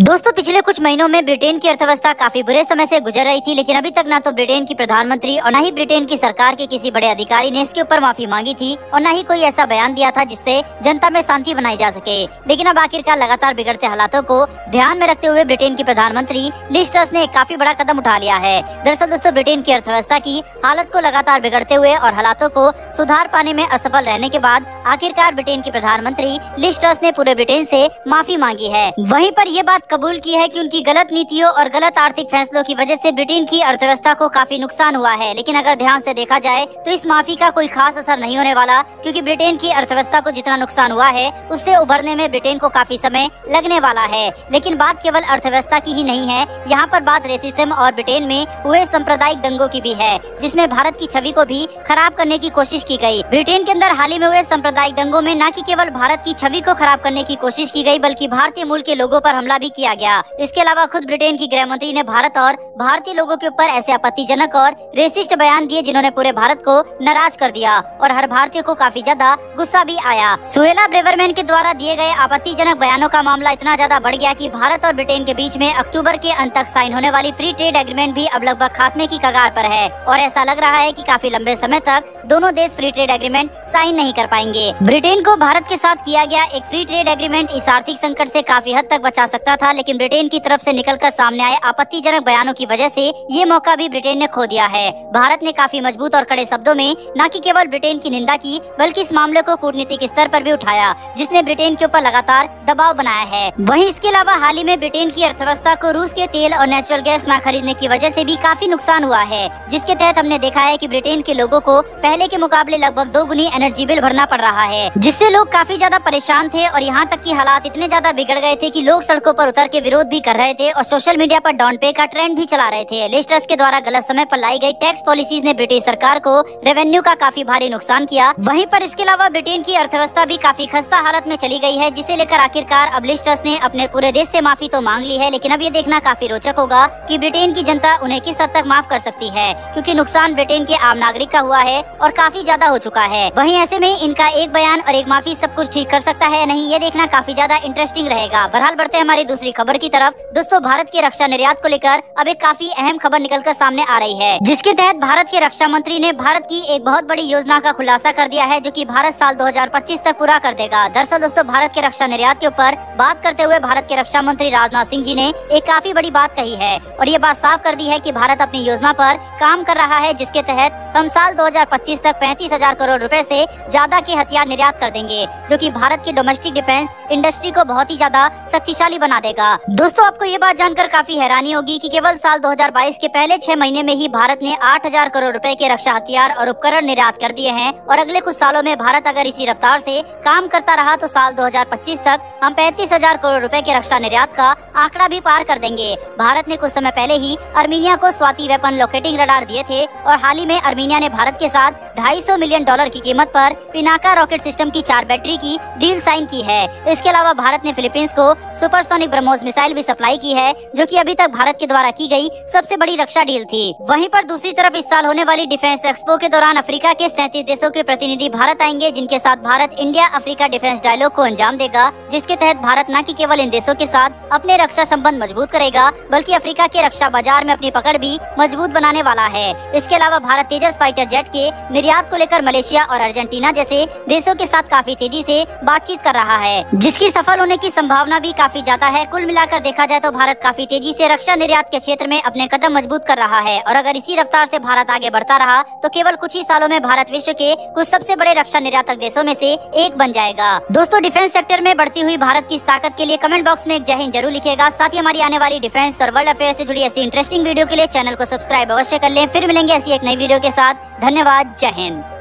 दोस्तों पिछले कुछ महीनों में ब्रिटेन की अर्थव्यवस्था काफी बुरे समय से गुजर रही थी, लेकिन अभी तक ना तो ब्रिटेन की प्रधानमंत्री और न ही ब्रिटेन की सरकार के किसी बड़े अधिकारी ने इसके ऊपर माफी मांगी थी और न ही कोई ऐसा बयान दिया था जिससे जनता में शांति बनाई जा सके। लेकिन अब आखिरकार लगातार बिगड़ते हालातों को ध्यान में रखते हुए ब्रिटेन की प्रधानमंत्री लिज ट्रस ने एक काफी बड़ा कदम उठा लिया है। दरअसल दोस्तों ब्रिटेन की अर्थव्यवस्था की हालत को लगातार बिगड़ते हुए और हालातों को सुधार पाने में असफल रहने के बाद आखिरकार ब्रिटेन की प्रधानमंत्री लिज ट्रस ने पूरे ब्रिटेन से माफी मांगी है। वहीं पर ये बात कबूल की है कि उनकी गलत नीतियों और गलत आर्थिक फैसलों की वजह से ब्रिटेन की अर्थव्यवस्था को काफी नुकसान हुआ है। लेकिन अगर ध्यान से देखा जाए तो इस माफी का कोई खास असर नहीं होने वाला, क्योंकि ब्रिटेन की अर्थव्यवस्था को जितना नुकसान हुआ है उससे उभरने में ब्रिटेन को काफी समय लगने वाला है। लेकिन बात केवल अर्थव्यवस्था की ही नहीं है, यहाँ पर बात रेसिज्म और ब्रिटेन में हुए सांप्रदायिक दंगों की भी है, जिसमें भारत की छवि को भी खराब करने की कोशिश की गई। ब्रिटेन के अंदर हाल ही में हुए सांप्रदायिक दंगों में न कि केवल भारत की छवि को खराब करने की कोशिश की गई, बल्कि भारतीय मूल के लोगों पर हमला भी किया गया। इसके अलावा खुद ब्रिटेन की गृह मंत्री ने भारत और भारतीय लोगों के ऊपर ऐसे आपत्तिजनक और रेसिस्ट बयान दिए जिन्होंने पूरे भारत को नाराज कर दिया और हर भारतीय को काफी ज्यादा गुस्सा भी आया। सुएला ब्रेवरमैन के द्वारा दिए गए आपत्तिजनक बयानों का मामला इतना ज्यादा बढ़ गया कि भारत और ब्रिटेन के बीच में अक्टूबर के अंत तक साइन होने वाली फ्री ट्रेड एग्रीमेंट भी अब लगभग खात्मे की कगार पर है और ऐसा लग रहा है कि काफी लंबे समय तक दोनों देश फ्री ट्रेड एग्रीमेंट साइन नहीं कर पाएंगे। ब्रिटेन को भारत के साथ किया गया एक फ्री ट्रेड एग्रीमेंट इस आर्थिक संकट से काफी हद तक बचा सकता था, लेकिन ब्रिटेन की तरफ से निकलकर सामने आए आपत्तिजनक बयानों की वजह से ये मौका भी ब्रिटेन ने खो दिया है। भारत ने काफी मजबूत और कड़े शब्दों में न कि केवल ब्रिटेन की निंदा की, बल्कि इस मामले को कूटनीतिक स्तर पर भी उठाया, जिसने ब्रिटेन के ऊपर लगातार दबाव बनाया है। वहीं इसके अलावा हाल ही में ब्रिटेन की अर्थव्यवस्था को रूस के तेल और नेचुरल गैस न खरीदने की वजह से भी काफी नुकसान हुआ है, जिसके तहत हमने देखा है कि ब्रिटेन के लोगों को पहले के मुकाबले लगभग 2 गुनी एनर्जी बिल भरना पड़ रहा है, जिससे लोग काफी ज्यादा परेशान थे और यहाँ तक कि हालात इतने ज्यादा बिगड़ गए थे कि लोग सड़कों पर उतर के विरोध भी कर रहे थे और सोशल मीडिया पर डोंट पे का ट्रेंड भी चला रहे थे। लिज ट्रस के द्वारा गलत समय पर लाई गई टैक्स पॉलिसीज ने ब्रिटिश सरकार को रेवेन्यू का काफी भारी नुकसान किया। वहीं पर इसके अलावा ब्रिटेन की अर्थव्यवस्था भी काफी खस्ता हालत में चली गई है, जिसे लेकर आखिरकार अब लिज ट्रस ने अपने पूरे देश से माफी तो मांग ली है, लेकिन अब ये देखना काफी रोचक होगा कि ब्रिटेन की जनता उन्हें किस हद तक माफ कर सकती है, क्योंकि नुकसान ब्रिटेन के आम नागरिक का हुआ है और काफी ज्यादा हो चुका है। वहीं ऐसे में इनका एक बयान और एक माफी सब कुछ ठीक कर सकता है या नहीं, ये देखना काफी ज्यादा इंटरेस्टिंग रहेगा। बहरहाल बढ़ते हैं हमारी दूसरी खबर की तरफ। दोस्तों भारत के रक्षा निर्यात को लेकर अब एक काफी अहम खबर निकलकर सामने आ रही है, जिसके तहत भारत के रक्षा मंत्री ने भारत की एक बहुत बड़ी योजना का खुलासा कर दिया है, जो कि भारत साल 2025 तक पूरा कर देगा। दरअसल दोस्तों भारत के रक्षा निर्यात के ऊपर बात करते हुए भारत के रक्षा मंत्री राजनाथ सिंह जी ने एक काफी बड़ी बात कही है और ये बात साफ कर दी है कि भारत अपनी योजना पर काम कर रहा है, जिसके तहत हम साल 2025 तक 35,000 करोड़ रुपए से ज्यादा के हथियार निर्यात कर देंगे, जो कि भारत की डोमेस्टिक डिफेंस इंडस्ट्री को बहुत ही ज्यादा शक्तिशाली बना देगा। दोस्तों आपको ये बात जानकर काफी हैरानी होगी कि केवल साल 2022 के पहले 6 महीने में ही भारत ने 8,000 करोड़ रुपए के रक्षा हथियार और उपकरण निर्यात कर दिए हैं और अगले कुछ सालों में भारत अगर इसी रफ्तार से काम करता रहा तो साल 2025 तक हम 35,000 करोड़ रुपए के रक्षा निर्यात का आंकड़ा भी पार कर देंगे। भारत ने कुछ समय पहले ही अर्मीनिया को स्वाति वेपन लोकेटिंग रडार दिए थे और हाल ही में अर्मीनिया ने भारत के साथ $250 मिलियन की कीमत पर पिनाका रॉकेट सिस्टम की 4 बैटरी की डील साइन की है। इसके अलावा भारत ने फिलीपींस को सुपरसोनिक ब्रह्मोस मिसाइल भी सप्लाई की है, जो कि अभी तक भारत के द्वारा की गई सबसे बड़ी रक्षा डील थी। वहीं पर दूसरी तरफ इस साल होने वाली डिफेंस एक्सपो के दौरान अफ्रीका के 37 देशों के प्रतिनिधि भारत आएंगे, जिनके साथ Bharat India Africa defence dialogue को अंजाम देगा, जिसके तहत भारत न कि केवल इन देशों के साथ अपने रक्षा संबंध मजबूत करेगा, बल्कि अफ्रीका के रक्षा बाजार में अपनी पकड़ भी मजबूत बनाने वाला है। इसके अलावा भारत तेजस फाइटर जेट के निर्यात को लेकर मलेशिया और अर्जेंटीना जैसे देशों के साथ काफी तेजी से बातचीत कर रहा है, जिसकी सफल होने की संभावना भी काफी ज्यादा है। कुल मिलाकर देखा जाए तो भारत काफी तेजी से रक्षा निर्यात के क्षेत्र में अपने कदम मजबूत कर रहा है और अगर इसी रफ्तार से भारत आगे बढ़ता रहा तो केवल कुछ ही सालों में भारत विश्व के कुछ सबसे बड़े रक्षा निर्यातक देशों में से एक बन जाएगा। दोस्तों डिफेंस सेक्टर में बढ़ती हुई भारत की इस ताकत के लिए कमेंट बॉक्स में एक जय हिंद जरूर लिखिएगा। साथ ही हमारी आने वाली डिफेंस और वर्ल्ड अफेयर से जुड़ी ऐसी इंटरेस्टिंग वीडियो के लिए चैनल को सब्सक्राइब अवश्य कर लें। फिर मिलेंगे ऐसी एक नई वीडियो के साथ। धन्यवाद। जय हिंद।